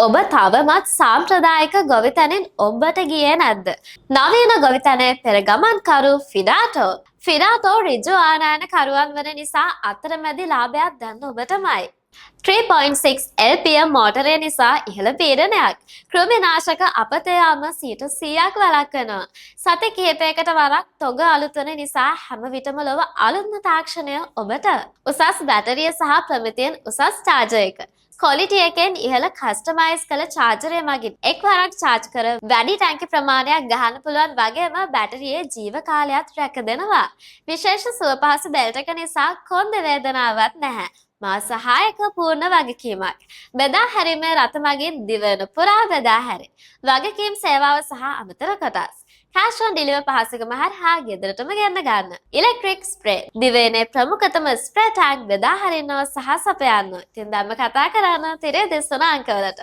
ඔබ තවමත් සාම්ප්‍රදායික ගොවිතැනින් ඔබට ගියේ නැද්ද? නවීන ගොවිතැනේ පෙර ගමන්කරු ෆිඩාටෝ. ෆිඩාටෝ ඍජු ආනයන කරුවන් වන නිසා අතරමැදි ලාභයක් දැන් ඔබටමයි. 3.6 LPM මෝටරය නිසා ඉහළ පීඩනයක්. කෘමිනාශක අපත යාම 100%ක් වළක්වනවා. සති කිහිපයකට වරක් තොග අලුත් වන නිසා හැම විටම ලොව අලුත්ම තාක්ෂණය ඔබට. උසස් බැටරිය සහ ප්‍රමිතියෙන් උසස් චාර්ජර් එක. ක්වොලිටි එකෙන් ඉහළ කස්ටමයිස් කළ චාර්ජරය මගින් එක්වරක් චාර්ජ් කර වැඩි ටැංකි ප්‍රමාණයක් ගහන්න පුළුවන් වගේම බැටරියේ ජීව කාලයත් රැක දෙනවා. විශේෂ සුවපහසු බෙල්ට් එක නිසා කොන්ද වේදනාවක් නැහැ. මාස 6ක පූර්ණ වගකීමක්. බෙදා හැරීමේ රථ මගින් දිවයින පුරා බෙදා හැරේ. වගකීම් සේවාව සහ අමතර කොටස්. cash on deliver පහසුකම හරහා ගෙදරටම ගෙන්න ගන්න. Electric spray. දිවයිනේ ප්‍රමුඛතම ස්ප්‍රේ ටැග් බෙදා හරිනවා සහ සපයන්න. ඉතින් දැන්ම කතා කරන්න තිරේ 33 අංකවලට.